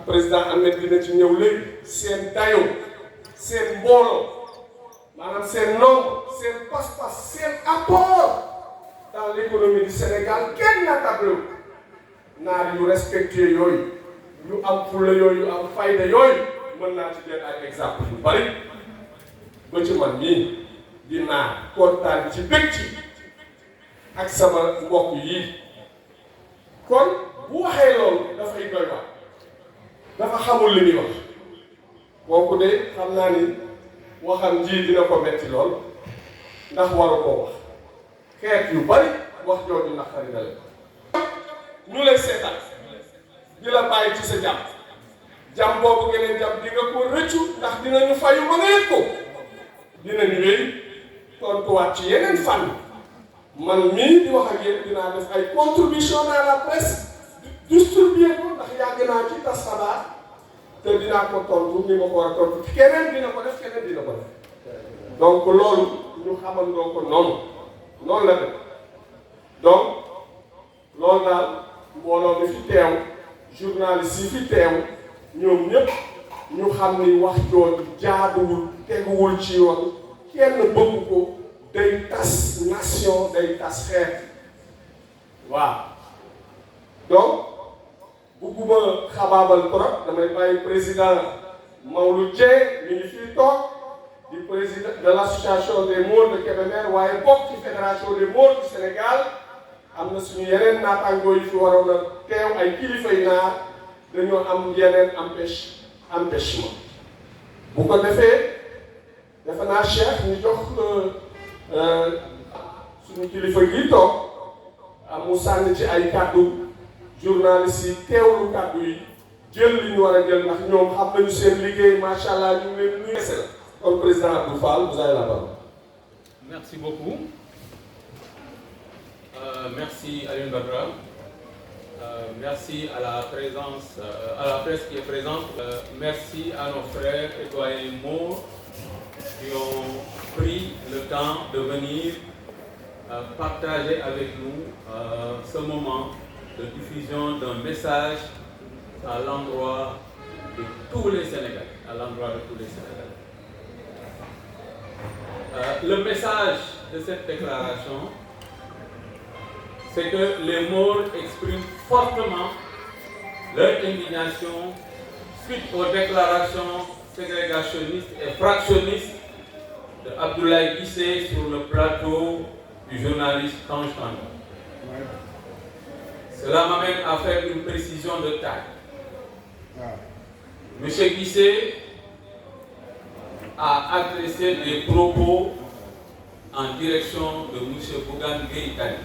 président Ahmed dina ci ñëw léegi seen dayoo seen mbooloo maanaam seen nombre seen pas-pas seen apport dans l'économie du Sénégal kenn natable wu naar yu respecté yooyu yu am fulla yooyu yu am fayda yooyu mën naa ci jël ay exemple yu bari ba ci man mii di naar kontaan ci bëgg ci ak sama mbokk yi kon bu waxee loolu dafay doy wax dafa xamul li muy wax kooku de xam naa ni waxam ji dina ko metti lool ndax waru koo wax xeet yu bari wax jooju naqari na leen ñu lay seetaan di la bàyyi ci sa jàmm boobu nga leen jàmm di nga ko rëccu ndax dinañu fayu ba nga yëg ko dinañu wéy tontuwaat ci yeneen fànn man mii di wax ak yéen dinaa def ay contribution dans la presse distribuer ko ndax yàgg naa ci tas xabaar te dinaa ko tontu ni ma ko war a tontu keneen dina ko def keneen dina ko def donc loolu ñu xamandoo ko noonu la def donc loolu daal mbooloo mi fi teew journaliste yi fi teew ñoom ñëpp ñu xam ni wax jooju jaaduwul teguwul ci yoon kenn bëgg ko day tas nation day tas xeet waaw donc bugguma xabaabal trop damay bàyyi président Maodo Dieng mi ngi fii toog di président de l'association des Maures de Kébémer waaye bokk ci fédération des Maures du Sénégal am na suñu yeneen naataangoo yi fi waroon a teew ay kilifa yu naar dañoo am yeneen empêchement bu ko defee defe naa Cheikh ñu jox suñu kilifa gi toog mu sànni ci ay kàddu journalistes yi teewlu kàddu yi jël li ñu war a jël ndax ñoom xam nañu seen liggéey macha allah ñu ngi leen nuyu. kon président Abdou Fall vous avez la parole. Merci beaucoup. Merci Alioune Badara. Merci à la présence, à la presse qui est présente. Merci à nos frères et doyens Maures qui ont pris le temps de venir partager avec nous ce moment de diffusion d'un message à l'endroit de tous les Sénégalais, le message de cette déclaration, c'est que les Maures expriment fortement leur indignation suite aux déclarations ségrégationnistes et fractionnistes de Abdoulaye Guissé sur le plateau du journaliste Tange Tandian. Cela m'amène à faire une précision de taille. Monsieur Guissé a adressé des propos en direction de monsieur Bougane Gueye Dany.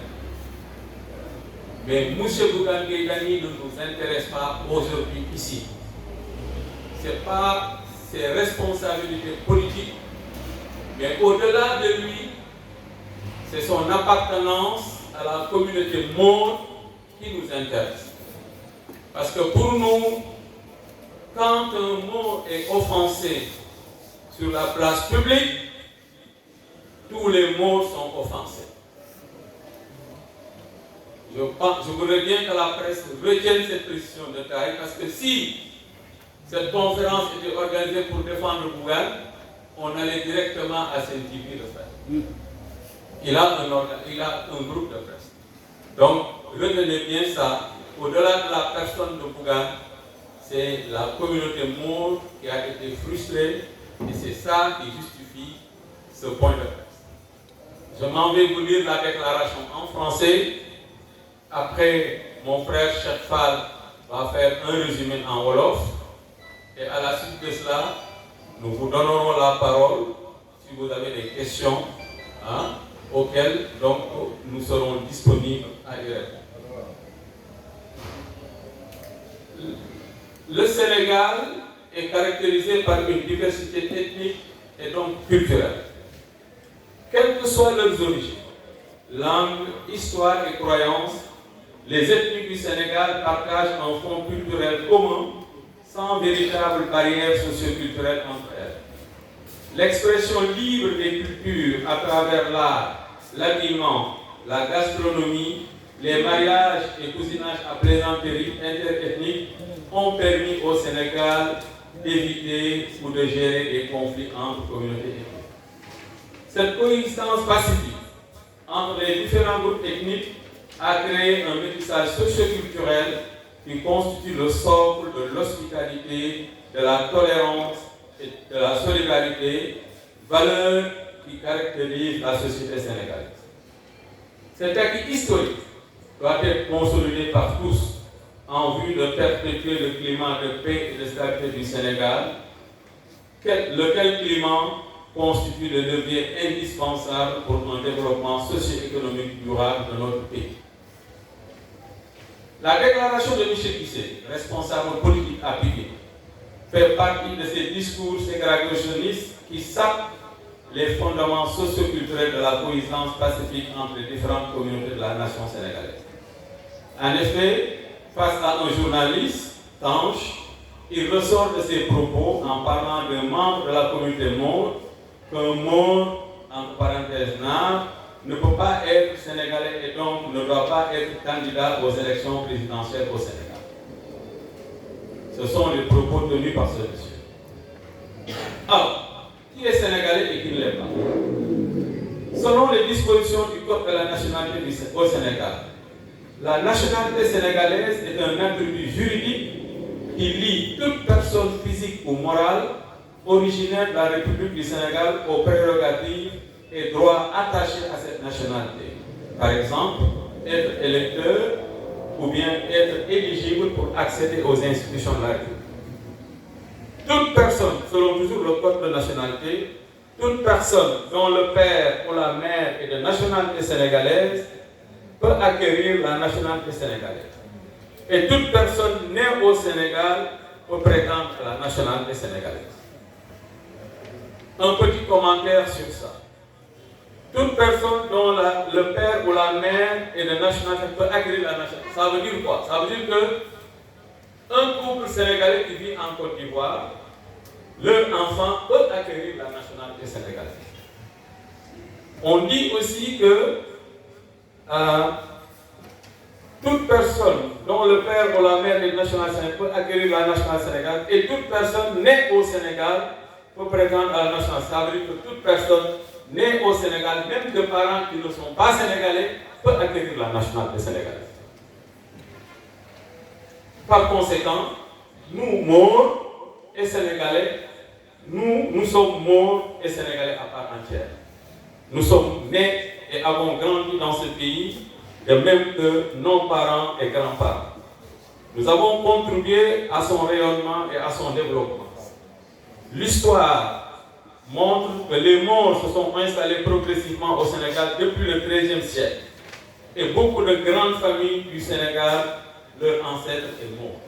Mais monsieur Bougane Gueye Dany ne nous intéresse pas aujourd'hui ici. Ce n'est pas ses responsabilités politiques, mais au-delà de lui, c'est son appartenance à la communauté Maure qui nous intéresse. Parce que pour nous, quand un mot est offensé sur la place publique, tous les mots sont offensés. Je voudrais bien que la presse retienne cette précision de taille, parce que si cette conférence était organisée pour défendre Bougane, on allait directement à CNTV le faire. Il a un groupe de presse. Donc, retenez bien ça. Au-delà de la personne de Bougane, c'est la communauté Maure qui a été frustrée et c'est ça qui justifie ce point de presse. Je m'en vais vous lire la déclaration en français. Après, mon frère Cheikh Fall va faire un résumé en Wolof. Et à la suite de cela, nous vous donnerons la parole si vous avez des questions auxquelles donc, nous serons disponibles à y répondre. Le Sénégal est caractérisé par une diversité ethnique et donc culturelle. Quelles que soient leurs origines, langue, histoire et croyances, les ethnies du Sénégal partagent un fond culturel commun sans véritable barrière socio-culturelle entre elles. L'expression libre des cultures à travers l'art, l'habillement, la gastronomie, les mariages et cousinages à plaisanterie interethniques ont permis au Sénégal d'éviter ou de gérer des conflits entre communautés ethniques. Cette coexistence pacifique entre les différents groupes ethniques a créé un métissage socio-culturel qui constitue le socle de l'hospitalité, de la tolérance et de la solidarité, valeurs qui caractérisent la société sénégalaise. Cet acquis historique doit être consolidé par tous en vue de perpétuer le climat de paix et de stabilité du Sénégal, lequel climat constitue le levier indispensable pour un développement socio-économique durable de notre pays. La déclaration de Michel Guissé, responsable politique appliqué, fait partie de ces discours ségrégationnistes qui sapent les fondements socio-culturels de la coexistence pacifique entre les différentes communautés de la nation sénégalaise. En effet, face à un journaliste, Tange, il ressort de ses propos en parlant d'un membre de la communauté Maure qu'un Maure, entre parenthèses Nar, ne peut pas être sénégalais et donc ne doit pas être candidat aux élections présidentielles au Sénégal. Ce sont les propos tenus par ce monsieur. Alors, qui est sénégalais et qui ne l'est pas? Selon les dispositions du Code de la nationalité au Sénégal, la nationalité sénégalaise est un attribut juridique qui lie toute personne physique ou morale originaire de la République du Sénégal aux prérogatives et droits attachés à cette nationalité. Par exemple, être électeur ou bien être éligible pour accéder aux institutions de la République. Toute personne, selon toujours le Code de nationalité, toute personne dont le père ou la mère est de nationalité sénégalaise peut acquérir la nationalité sénégalaise. Et toute personne née au Sénégal peut prétendre à la nationalité sénégalaise. Un petit commentaire sur ça. Toute personne dont le père ou la mère est de nationalité peut acquérir la nationalité. Ça veut dire quoi? Ça veut dire que un couple sénégalais qui vit en Côte d'Ivoire, leur enfant peut acquérir la nationalité sénégalaise. On dit aussi que toute personne dont le père ou la mère est de nationalité sénégalaise peut acquérir la nationalité sénégalaise et toute personne née au Sénégal peut prétendre à la nationalité. Ça veut dire que toute personne née au Sénégal, même de parents qui ne sont pas sénégalais, peut acquérir la nationalité sénégalaise. Par conséquent, nous, Maures et Sénégalais, nous sommes Maures et Sénégalais à part entière. Nous sommes nés et avons grandi dans ce pays, de même que nos parents et grands-parents. Nous avons contribué à son rayonnement et à son développement. L'histoire montre que les Maures se sont installés progressivement au Sénégal depuis le XIIIe siècle. Et beaucoup de grandes familles du Sénégal, leurs ancêtres étaient Maures.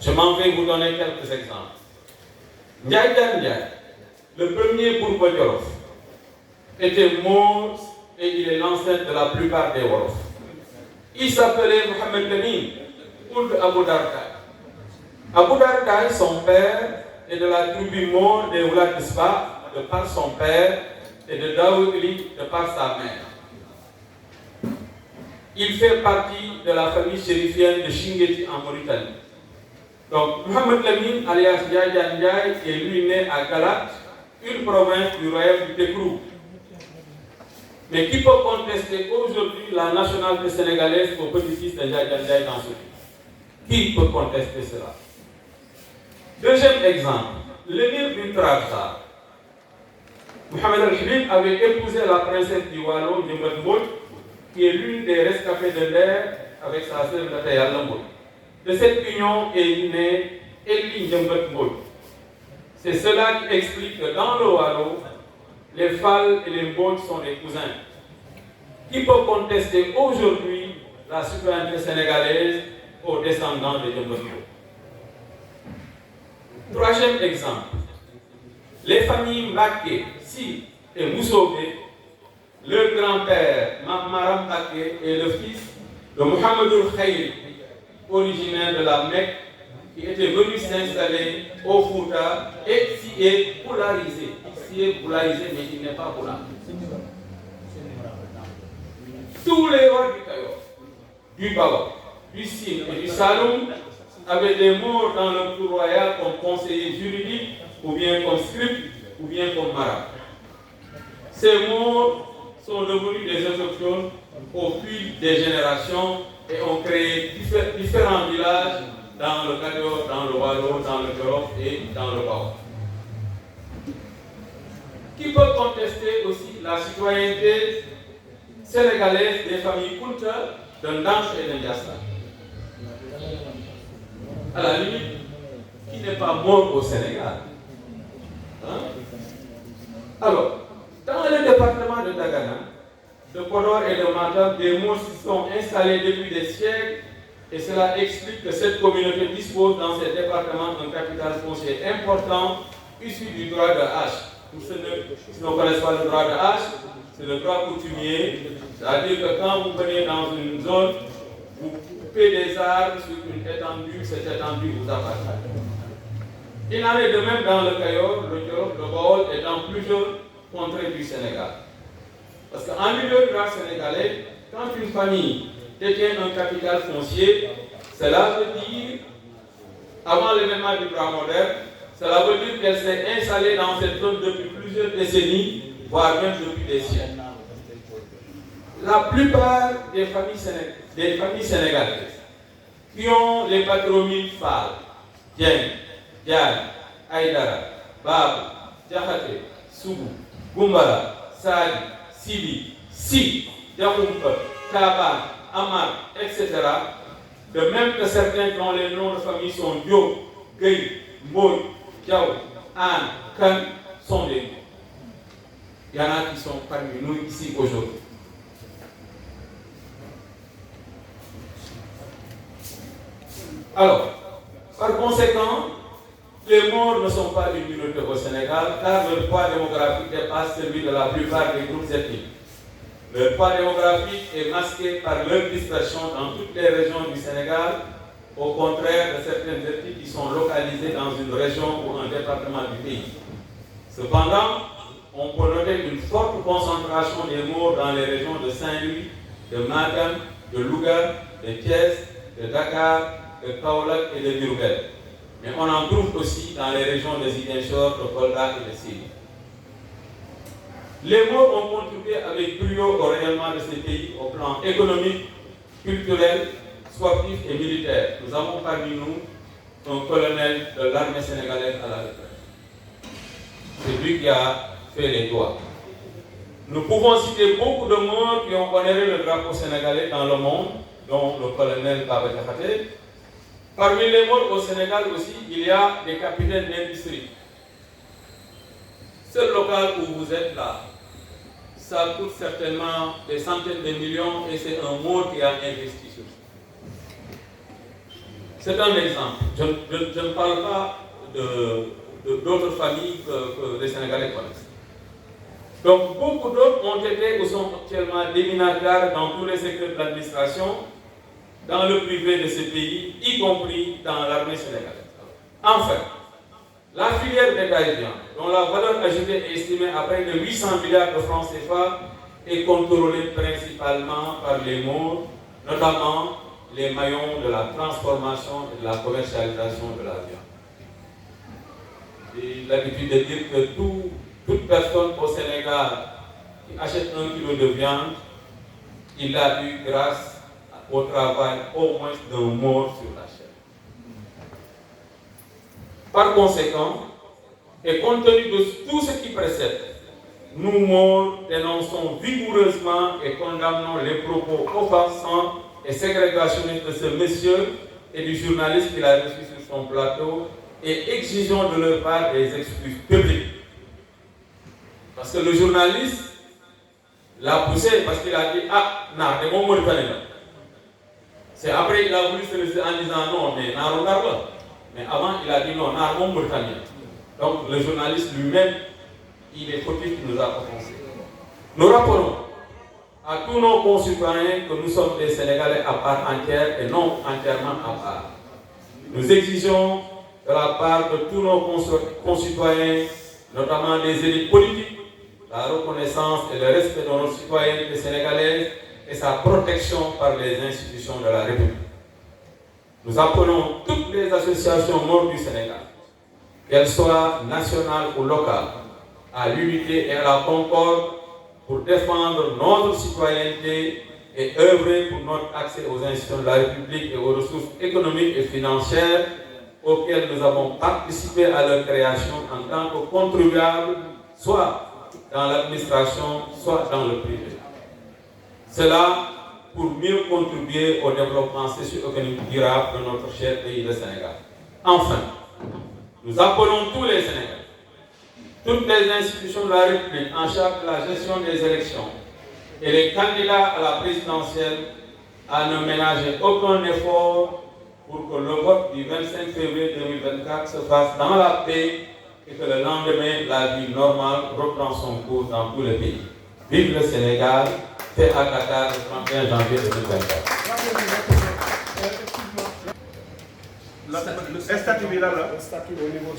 Je m'en vais vous donner quelques exemples. Ndiaye Diagne Ndiaye, le premier Bourba Djolof, était Maure et il est l'ancêtre de la plupart des Wolof. Il s'appelait Mohamed Lamine, Ould Abou Dardaye. Abou Dardaye, son père, est de la tribu Maure des Oulad Ispa, de par son père, et de Daoudli de par sa mère. Il fait partie de la famille chérifienne de Chinguetti en Mauritanie. Donc, Mohamed Lamine, alias Ndiaye Diagne Ndiaye, est lui né à Galat, une province du royaume du Tekrou. Mais qui peut contester aujourd'hui la nationalité sénégalaise au petit-fils de Ndiaye Diagne Ndiaye dans ce pays? Qui peut contester cela? Deuxième exemple, l'émir du Trarza. Mohamed Al-Khelif avait épousé la princesse du Wallo, Ndiambat Mbodj, qui est l'une des rescapées de l'air avec sa sœur Lataya Mbodj. De cette union est née Eli Ndiambat Mbodj. C'est cela qui explique que dans le Wallo, les Fall et les Mbodj sont des cousins. Qui peut contester aujourd'hui la citoyenneté sénégalaise aux descendants de Ndiambat Mbodj? Troisième exemple, les familles Mbaké, Si et Moussobé, leur grand-père Maram Mbaké est le fils de Mohamedou Khayri, originaire de la Mecque, qui était venu s'installer au Fouta et s'y est polarisé. Il s'y est polarisé, mais il n'est pas polarisé. Tous les rois du Cayor, du Bawa, du Sine et du Saloum avaient des morts dans leur cour royale comme conseillers juridiques, ou bien comme scribes, ou bien comme marabouts. Ces morts sont devenus des autochtones au fil des générations et ont créé différents villages dans le Kayor, dans le Walo, dans le Jolof et dans le Bawa. Qui peut contester aussi la citoyenneté sénégalaise des familles Kunta, de Ndanch et de Ndiassa? À la limite, qui n'est pas mort au Sénégal? Hein? Alors, dans le département de Dagana, de Podor et de Matam, des mots s'y sont installés depuis des siècles et cela explique que cette communauté dispose dans ces départements d'un capital foncier important issu du droit de hache. Pour ceux qui ne connaissent pas le droit de hache, c'est le droit coutumier, c'est-à-dire que quand vous venez dans une zone, vous coupez des arbres sur une étendue, cette étendue vous appartient. Il en est de même dans le Kayor, le Jolof, le Baol et dans plusieurs contrées du Sénégal. Parce qu'en milieu rural sénégalais, quand une famille détient un capital foncier, cela veut dire, avant l'événement du droit moderne, cela veut dire qu'elle s'est installée dans cette zone depuis plusieurs décennies, voire même depuis des siècles. La plupart des familles sénégalaises qui ont les patronymes Fall, Dieng, Diagne, Aïdara, Babou, Diakhaté, Sougou, Goumbala, Sadi, Sidi, Si, Diakoumpa, Taban, Amar, etc. De même que certains dont les noms de famille sont Diop, Gueye, Mboy, Diaw, Anne, Kan sont des noms. Il y en a qui sont parmi nous ici aujourd'hui. Alors, par conséquent, les morts ne sont pas une minorité au Sénégal car leur poids démographique dépasse celui de la plupart des groupes ethniques. Leur poids démographique est masqué par leur dispersion dans toutes les régions du Sénégal, au contraire de certaines ethnies qui sont localisées dans une région ou un département du pays. Cependant, on peut noter une forte concentration des morts dans les régions de Saint-Louis, de Matam, de Louga, de Thiès, de Dakar, de Kaolack et de Diourbel. Mais on en trouve aussi dans les régions de Ziguinchor, de Kolda et de Sédhiou. Les morts ont contribué avec brio au rayonnement de ces pays au plan économique, culturel, sportif et militaire. Nous avons parmi nous un colonel de l'armée sénégalaise à la retraite. C'est lui qui a fait les doigts. Nous pouvons citer beaucoup de morts qui ont honoré le drapeau sénégalais dans le monde, dont le colonel Baba Diakhaté. Parmi les morts au Sénégal aussi, il y a des capitaines d'industrie. Ce local où vous êtes là, ça coûte certainement des centaines de millions et c'est un mort qui a investi sur ça. C'est un exemple. Je ne parle pas d'autres familles que les Sénégalais connaissent. Donc beaucoup d'autres ont été ou sont actuellement déminataires dans tous les secteurs de l'administration, dans le privé de ces pays, y compris dans l'armée sénégalaise. Enfin, la filière bétail viande, dont la valeur ajoutée est estimée à près de 800 milliards de francs CFA, est contrôlée principalement par les morts, notamment les maillons de la transformation et de la commercialisation de la viande. J'ai l'habitude de dire que toute personne au Sénégal qui achète 1 kilo de viande, il l'a eu grâce au travail au moins d'un mort sur la chaîne. Par conséquent, et compte tenu de tout ce qui précède, nous morts dénonçons vigoureusement et condamnons les propos offensants et ségrégationnistes de ce monsieur et du journaliste qu'il a reçu sur son plateau et exigeons de leur part des excuses publiques. Parce que le journaliste l'a poussé parce qu'il a dit « Ah, non, c'est mon Mauritanien. » C'est après il a voulu se laisser en disant « Non, mais non, regarde là. » Mais avant, il a dit « Non, non, mon Mauritanien. » Donc le journaliste lui-même, il est fautif qui nous a offensés. Nous rappelons à tous nos concitoyens que nous sommes des Sénégalais à part entière et non entièrement à part. Nous exigeons de la part de tous nos concitoyens, notamment des élites politiques, la reconnaissance et le respect de nos citoyenneté sénégalaise et sa protection par les institutions de la République. Nous appelons toutes les associations mortes du Sénégal, qu'elles soient nationales ou locales, à l'unité et à la concorde pour défendre notre citoyenneté et œuvrer pour notre accès aux institutions de la République et aux ressources économiques et financières auxquelles nous avons participé à leur création en tant que contribuables, soit dans l'administration, soit dans le privé. Cela pour mieux contribuer au développement socio-économique durable de notre cher pays, le Sénégal. Enfin, nous appelons tous les Sénégalais, toutes les institutions de la République en charge de la gestion des élections et les candidats à la présidentielle à ne ménager aucun effort pour que le vote du 25 février 2024 se fasse dans la paix et que le lendemain, la vie normale reprend son cours dans tout le pays. Vive le Sénégal, fait à Qatar le 31 janvier 2024.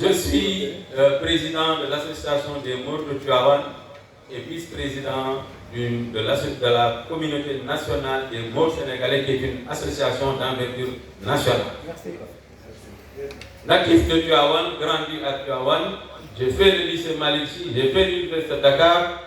Je suis président de l'association des Maures de Tivaouane et vice-président de la communauté nationale des Maures sénégalais, qui est une association d'envergure nationale. Natif de Tivaouane, grandi à Tivaouane, j'ai fait le lycée Malick Sy, j'ai fait l'université de Dakar.